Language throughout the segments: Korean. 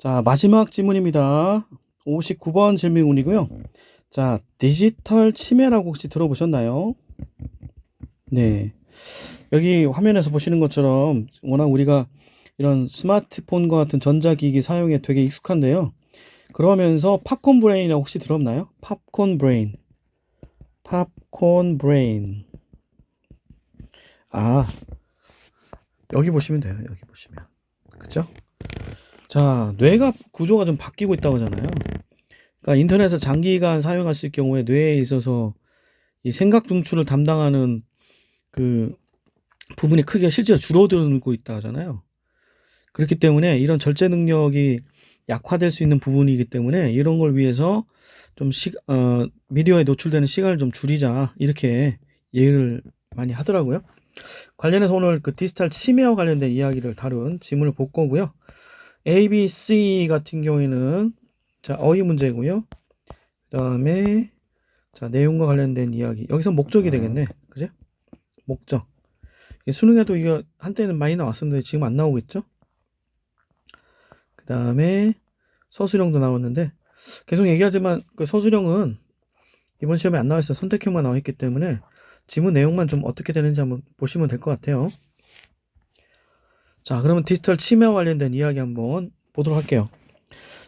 자, 마지막 질문입니다. 59번 질문이고요. 자, 디지털 치매라고 혹시 들어보셨나요? 네. 여기 화면에서 보시는 것처럼 워낙 우리가 이런 스마트폰과 같은 전자기기 사용에 되게 익숙한데요. 그러면서 팝콘 브레인이라고 혹시 들었나요? 팝콘 브레인. 팝콘 브레인. 아, 여기 보시면 돼요. 여기 보시면. 그죠? 자, 뇌가 구조가 좀 바뀌고 있다고 하잖아요. 그러니까 인터넷을 장기간 사용했을 경우에 뇌에 있어서 이 생각 중추를 담당하는 그 부분이 크게 실제로 줄어들고 있다 하잖아요. 그렇기 때문에 이런 절제 능력이 약화될 수 있는 부분이기 때문에 이런 걸 위해서 좀 미디어에 노출되는 시간을 좀 줄이자 이렇게 얘기를 많이 하더라고요. 관련해서 오늘 그 디지털 치매와 관련된 이야기를 다룬 지문을 볼 거고요. A, B, C 같은 경우에는 자 어휘 문제고요. 그다음에 자 내용과 관련된 이야기 여기서 목적이 되겠네, 그죠? 목적. 수능에도 이거 한때는 많이 나왔었는데 지금 안 나오고 있죠. 그 다음에 서술형도 나왔는데 계속 얘기하지만 그 서술형은 이번 시험에 안 나와있어. 선택형만 나와 있기 때문에 지문 내용만 좀 어떻게 되는지 한번 보시면 될 것 같아요. 자, 그러면 디지털 치매와 관련된 이야기 한번 보도록 할게요.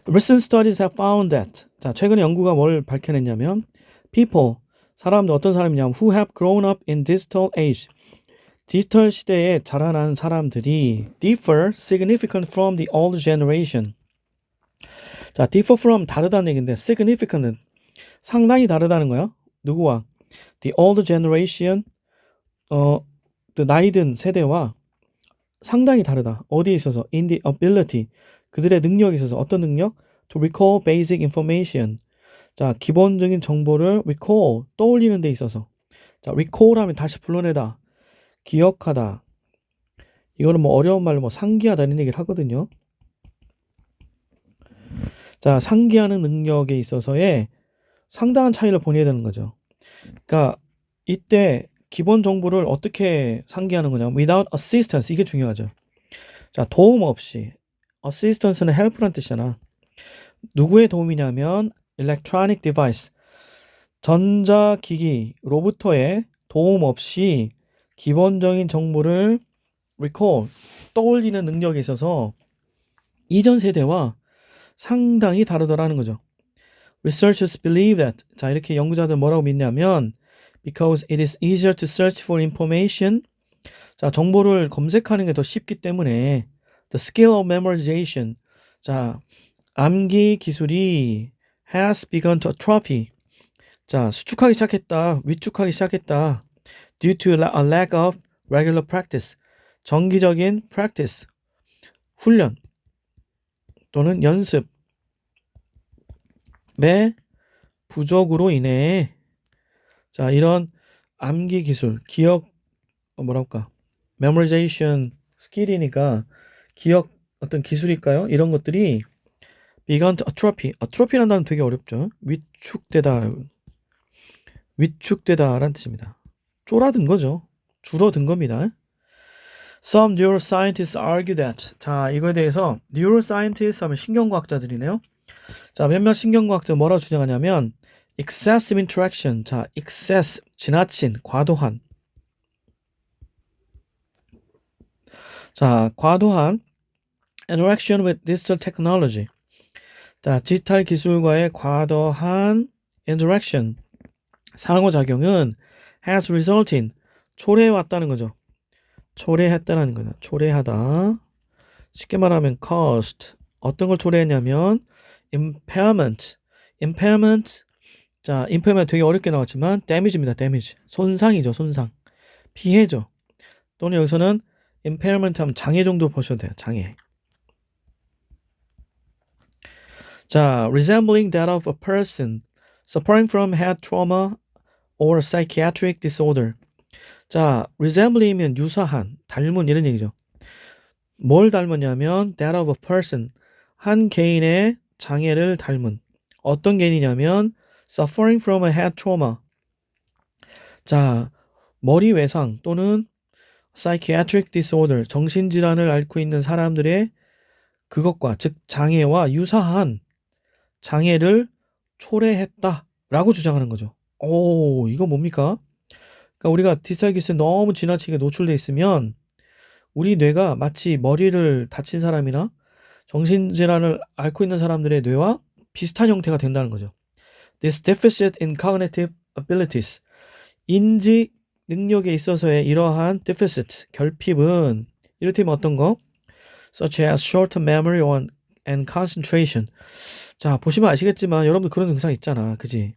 Recent studies have found that 자, 최근에 연구가 뭘 밝혀냈냐면 people, 사람들 어떤 사람이냐면 who have grown up in digital age 디지털 시대에 자라난 사람들이 differ significant from the old generation. 자, differ from 다르다는 얘기인데 significant은 상당히 다르다는 거야. 누구와? The old generation 그 나이 든 세대와 상당히 다르다. 어디에 있어서? In the ability. 그들의 능력에 있어서 어떤 능력? To recall basic information. 자, 기본적인 정보를 recall 떠올리는 데 있어서. 자, recall 하면 다시 불러내다. 기억하다. 이거는 뭐 어려운 말로 뭐 상기하다 이런 얘기를 하거든요. 자, 상기하는 능력에 있어서의 상당한 차이를 보내야 되는 거죠. 그러니까 이때 기본 정보를 어떻게 상기하는 거냐? Without assistance 이게 중요하죠. 자, 도움 없이 assistance는 help란 뜻이잖아. 누구의 도움이냐면 electronic device 전자기기로부터의 도움 없이 기본적인 정보를 recall 떠올리는 능력에 있어서 이전 세대와 상당히 다르더라는 거죠. Researchers believe that 자 이렇게 연구자들 뭐라고 믿냐면 because it is easier to search for information 자 정보를 검색하는 게 더 쉽기 때문에 the skill of memorization 자 암기 기술이 has begun to atrophy 자 수축하기 시작했다 위축하기 시작했다 due to a lack of regular practice 정기적인 practice 훈련 또는 연습의 부족으로 인해 자 이런 암기 기술 기억 뭐랄까 memorization 스킬이니까 기억 어떤 기술일까요? 이런 것들이 began to atrophy atrophy라는 단어 되게 어렵죠. 위축되다라는 뜻입니다. 쫄아든 거죠. 줄어든 겁니다. Some neuroscientists argue that 자 이거에 대해서 neuroscientists 하면 신경과학자들이네요. 자 몇몇 신경과학자 뭐라고 주장하냐면 excessive interaction 자 excess 지나친 과도한 자 과도한 interaction with digital technology 자 디지털 기술과의 과도한 interaction 상호작용은 has resulted 초래해 왔다는 거죠. 초래했다는 거다. 초래하다. 쉽게 말하면 caused 어떤 걸 초래했냐면 impairment 자 impairment 되게 어렵게 나왔지만 damage입니다. damage 손상이죠. 손상 피해죠. 또는 여기서는 impairment 하면 장애 정도 보셔도 돼요. 장애. 자 resembling that of a person suffering from head trauma or psychiatric disorder 자 resembling이면 유사한 닮은 이런 얘기죠. 뭘 닮았냐면 that of a person 한 개인의 장애를 닮은 어떤 개인이냐면 suffering from a head trauma 자 머리 외상 또는 psychiatric disorder 정신질환을 앓고 있는 사람들의 그것과 즉 장애와 유사한 장애를 초래했다라고 주장하는 거죠. 오, 이거 뭡니까? 그러니까 우리가 디지털 기술에 너무 지나치게 노출돼 있으면 우리 뇌가 마치 머리를 다친 사람이나 정신질환을 앓고 있는 사람들의 뇌와 비슷한 형태가 된다는 거죠. This deficit in cognitive abilities. 인지 능력에 있어서의 이러한 deficit, 결핍은 이를테면 어떤 거? Such as short-term memory and concentration. 자, 보시면 아시겠지만 여러분들 그런 증상 있잖아. 그지?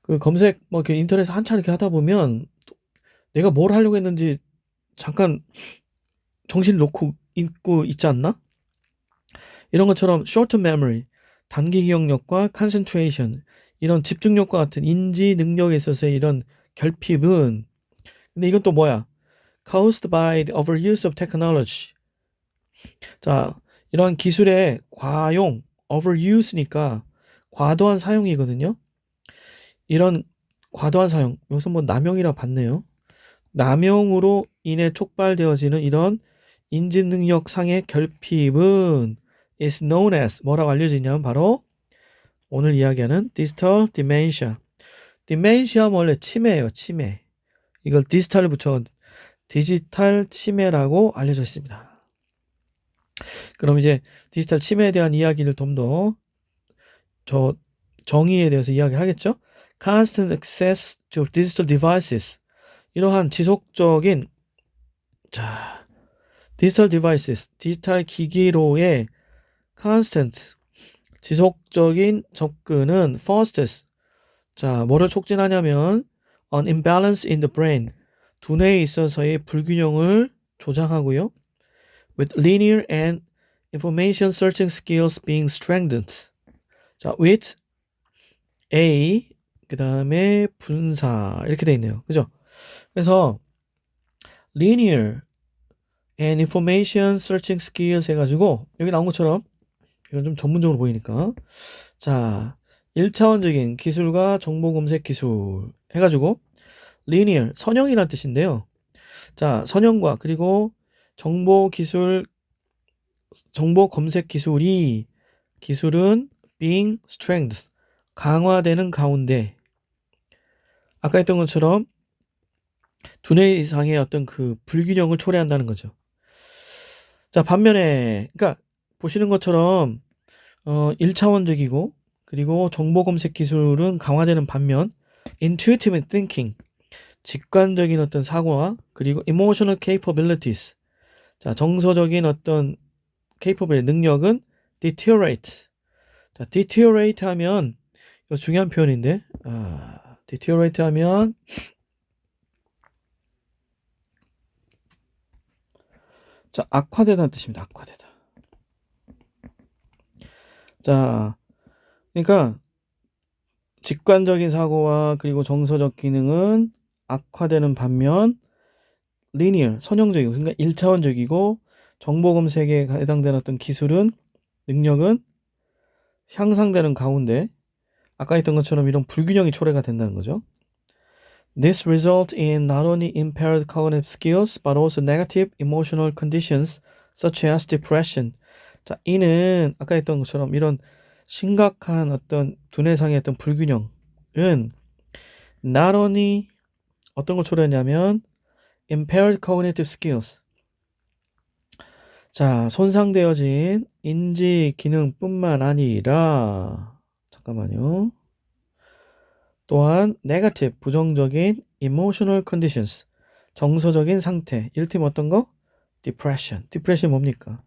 그 검색 뭐 이렇게 인터넷에 한참 이렇게 하다 보면 내가 뭘 하려고 했는지 잠깐 정신을 놓고 있고 있지 않나? 이런 것처럼 short-term memory, 단기 기억력과 concentration, 이런 집중력과 같은 인지 능력에 있어서의 이런 결핍은, 근데 이건 또 뭐야? Caused by the overuse of technology. 자, 이러한 기술의 과용, overuse니까 과도한 사용이거든요. 이런 과도한 사용, 여기서 뭐 남용이라 봤네요. 남용으로 인해 촉발되어지는 이런 인지능력 상의 결핍은 is known as 뭐라고 알려지냐면 바로 오늘 이야기하는 digital dementia. dementia는 원래 치매예요, 치매. 이걸 디지털을 붙여 디지털 치매라고 알려져 있습니다. 그럼 이제 디지털 치매에 대한 이야기를 좀 더 저 정의에 대해서 이야기를 하겠죠? Constant access to digital devices. 이러한 지속적인 디지털 devices, 디지털 기기로의 constant, 지속적인 접근은 fosters. 자, 뭐를 촉진하냐면 an imbalance in the brain, 두뇌에 있어서의 불균형을 조장하고요. with linear and information searching skills being strengthened. 자, with A, 그 다음에 분사, 이렇게 돼 있네요. 그죠? 그래서 linear and information searching skills 해가지고 여기 나온 것처럼 이건 좀 전문적으로 보이니까 자 1차원적인 기술과 정보 검색 기술 해가지고 linear 선형이란 뜻인데요. 자 선형과 그리고 정보 기술 정보 검색 기술은 being strength 강화되는 가운데 아까 했던 것처럼 두뇌 이상의 어떤 그 불균형을 초래한다는 거죠. 자, 반면에, 그러니까 보시는 것처럼 1차원적이고 그리고 정보 검색 기술은 강화되는 반면 intuitive thinking, 직관적인 어떤 사고와 그리고 emotional capabilities, 자, 정서적인 어떤 capability, 능력은 deteriorate. 자, deteriorate 하면 이거 중요한 표현인데, deteriorate 하면 자, 악화되다는 뜻입니다. 악화되다. 자, 그러니까 직관적인 사고와 그리고 정서적 기능은 악화되는 반면 linear, 선형적이고 그러니까 1차원적이고 정보 검색에 해당되는 어떤 기술은 능력은 향상되는 가운데 아까 했던 것처럼 이런 불균형이 초래가 된다는 거죠. This results in not only impaired cognitive skills but also negative emotional conditions such as depression. 자, 이는 아까 했던 것처럼 이런 심각한 어떤 두뇌상의 어떤 불균형은 not only 어떤 걸 초래하냐면 impaired cognitive skills. 자, 손상되어진 인지 기능뿐만 아니라 잠깐만요. 또한 negative, 부정적인 emotional conditions, 정서적인 상태, 이를테면 어떤 거? depression. depression 뭡니까?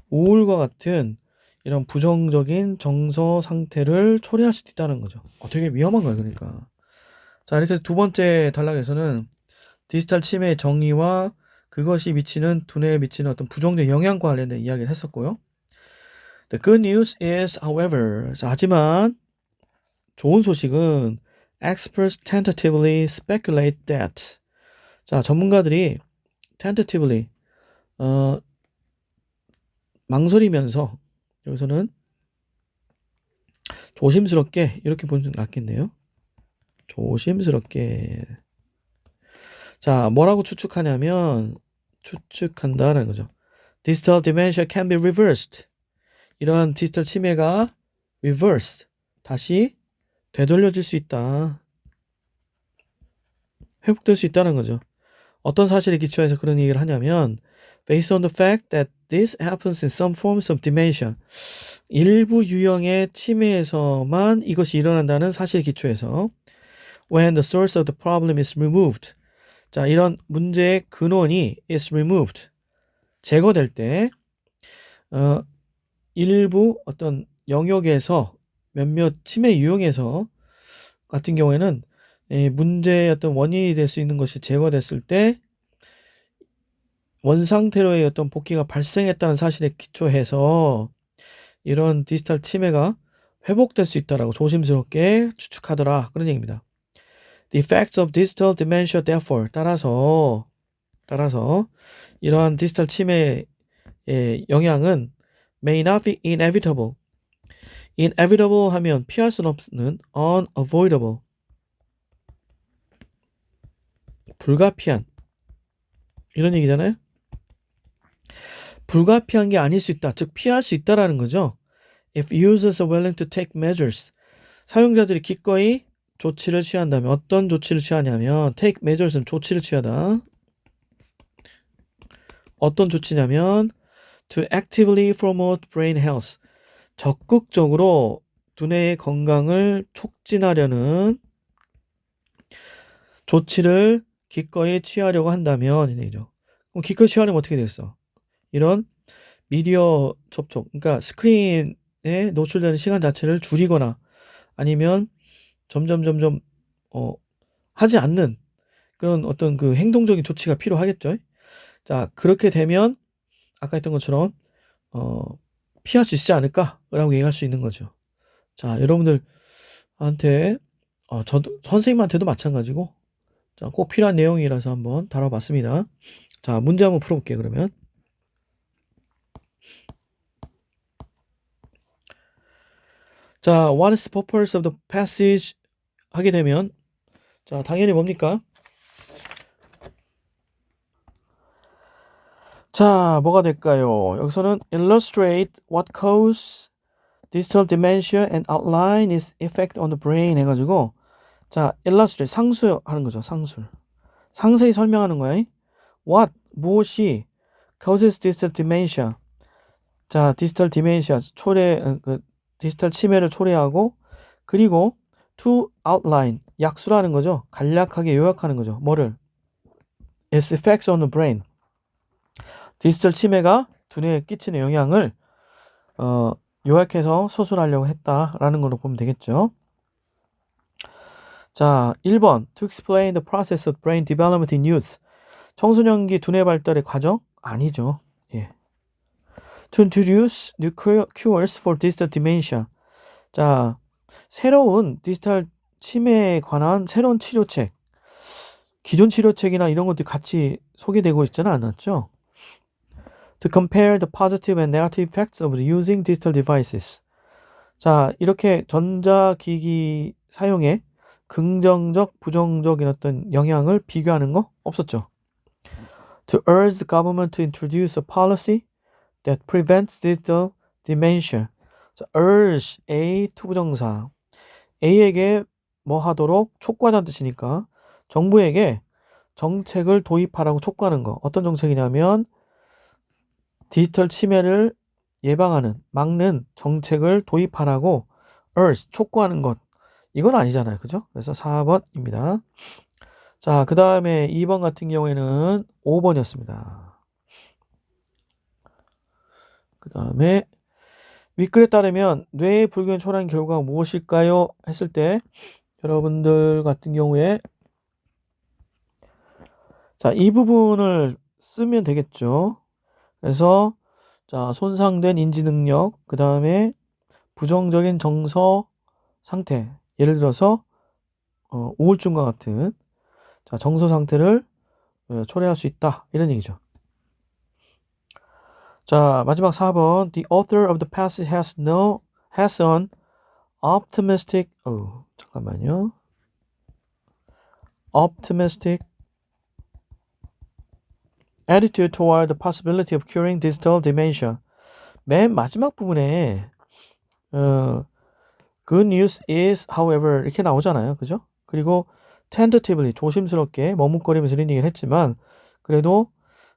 우울과 같은 이런 부정적인 정서 상태를 초래할 수도 있다는 거죠. 되게 위험한 거예요, 그러니까. 자, 이렇게 해서 두 번째 단락에서는 디지털 치매의 정의와 그것이 미치는 두뇌에 미치는 어떤 부정적 영향과 관련된 이야기를 했었고요. The good news is, however, 자, 하지만 좋은 소식은 experts tentatively speculate that. 자, 전문가들이 tentatively 망설이면서 여기서는 조심스럽게 이렇게 보면 낫겠네요. 조심스럽게. 자, 뭐라고 추측하냐면 추측한다라는 거죠. Digital dementia can be reversed. 이러한 디지털 치매가 reverse, 다시 되돌려질 수 있다. 회복될 수 있다는 거죠. 어떤 사실에 기초해서 그런 얘기를 하냐면 based on the fact that this happens in some forms of dementia. 일부 유형의 치매에서만 이것이 일어난다는 사실에 기초해서 when the source of the problem is removed. 자, 이런 문제의 근원이 is removed. 제거될 때 일부 어떤 영역에서 몇몇 치매 유형에서 같은 경우에는 문제의 어떤 원인이 될 수 있는 것이 제거됐을 때 원상태로의 어떤 복귀가 발생했다는 사실에 기초해서 이런 디지털 치매가 회복될 수 있다라고 조심스럽게 추측하더라. 그런 얘기입니다. The effects of digital dementia therefore 따라서 이러한 디지털 치매의 영향은 may not be inevitable. inevitable 하면 피할 수는 없는 unavoidable. 불가피한 이런 얘기잖아요. 불가피한 게 아닐 수 있다. 즉 피할 수 있다라는 거죠. If users are willing to take measures. 사용자들이 기꺼이 조치를 취한다면 어떤 조치를 취하냐면 take measures는 조치를 취하다. 어떤 조치냐면 to actively promote brain health. 적극적으로 두뇌의 건강을 촉진하려는 조치를 기꺼이 취하려고 한다면 이 얘기죠. 그럼 기꺼이 취하려면 어떻게 되겠어? 이런 미디어 접촉, 그러니까 스크린에 노출되는 시간 자체를 줄이거나 아니면 점점 하지 않는 그런 어떤 그 행동적인 조치가 필요하겠죠. 자, 그렇게 되면 아까 했던 것처럼 피할 수 있지 않을까라고 얘기할 수 있는 거죠. 자, 여러분들한테 저도 선생님한테도 마찬가지고 자, 꼭 필요한 내용이라서 한번 다뤄봤습니다. 자, 문제 한번 풀어볼게요. 그러면 자, what is the purpose of the passage 하게 되면 자, 당연히 뭡니까? 자, 뭐가 될까요? 여기서는 illustrate what causes digital dementia and outline its effect on the brain 해가지고 자, illustrate 상수하는 거죠. 상세히 설명하는 거야. What 무엇이 causes digital dementia. 자, digital dementia 디지털 치매를 초래하고 그리고 to outline 약수라는 거죠. 간략하게 요약하는 거죠. 뭐를? Its effects on the brain. 디지털 치매가 두뇌에 끼치는 영향을 요약해서 서술하려고 했다라는 걸로 보면 되겠죠. 자, 1번 To explain the process of brain development in youth. 청소년기 두뇌 발달의 과정? 아니죠. 예. To introduce new cures for digital dementia. 자, 새로운 디지털 치매에 관한 새로운 치료책. 기존 치료책이나 이런 것들이 같이 소개되고 있지는 않았죠. To compare the positive and negative effects of using digital devices. 자, 이렇게 전자기기 사용에 긍정적, 부정적인 어떤 영향을 비교하는 거 없었죠. To urge the government to introduce a policy that prevents digital dementia. 자, urge, A 투부정사. A에게 뭐 하도록 촉구하다는 뜻이니까 정부에게 정책을 도입하라고 촉구하는 거. 어떤 정책이냐면 디지털 치매를 예방하는, 막는 정책을 도입하라고 urge, 촉구하는 것. 이건 아니잖아요. 그죠? 그래서 4번입니다. 자, 그 다음에 2번 같은 경우에는 5번이었습니다. 그 다음에 윗글에 따르면 뇌의 불균형 초래한 결과가 무엇일까요? 했을 때 여러분들 같은 경우에 자, 이 부분을 쓰면 되겠죠. 그래서 자, 손상된 인지 능력, 그 다음에 부정적인 정서 상태, 예를 들어서 우울증과 같은 자, 정서 상태를 초래할 수 있다 이런 얘기죠. 자, 마지막 4번. The author of the passage has an optimistic 잠깐만요. optimistic attitude toward the possibility of curing digital dementia. 맨 마지막 부분에 good news is, however 이렇게 나오잖아요. 그죠? 그리고 tentatively 조심스럽게 머뭇거리면서 이런 얘기를 했지만 그래도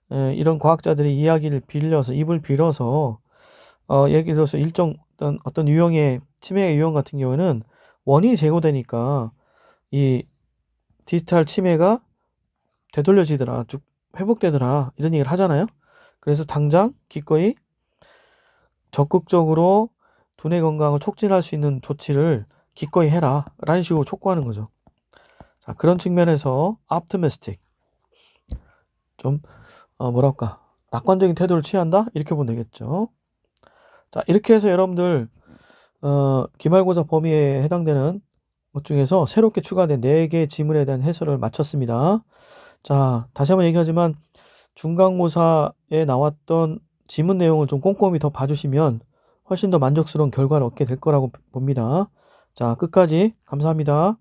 이런 과학자들이 이야기를 빌려서 입을 빌어서 예를 들어서 일정 어떤 유형의 치매의 유형 같은 경우에는 원인이 제거되니까 이 디지털 치매가 되돌려지더라, 쭉 회복되더라 이런 얘기를 하잖아요. 그래서 당장 기꺼이 적극적으로 두뇌 건강을 촉진할 수 있는 조치를 기꺼이 해라 라는 식으로 촉구하는 거죠. 자, 그런 측면에서 optimistic, 좀 뭐랄까 낙관적인 태도를 취한다 이렇게 보면 되겠죠. 자, 이렇게 해서 여러분들 기말고사 범위에 해당되는 것 중에서 새롭게 추가된 4개의 지문에 대한 해설을 마쳤습니다. 자, 다시 한번 얘기하지만 중간고사에 나왔던 지문 내용을 좀 꼼꼼히 더 봐주시면 훨씬 더 만족스러운 결과를 얻게 될 거라고 봅니다. 자, 끝까지 감사합니다.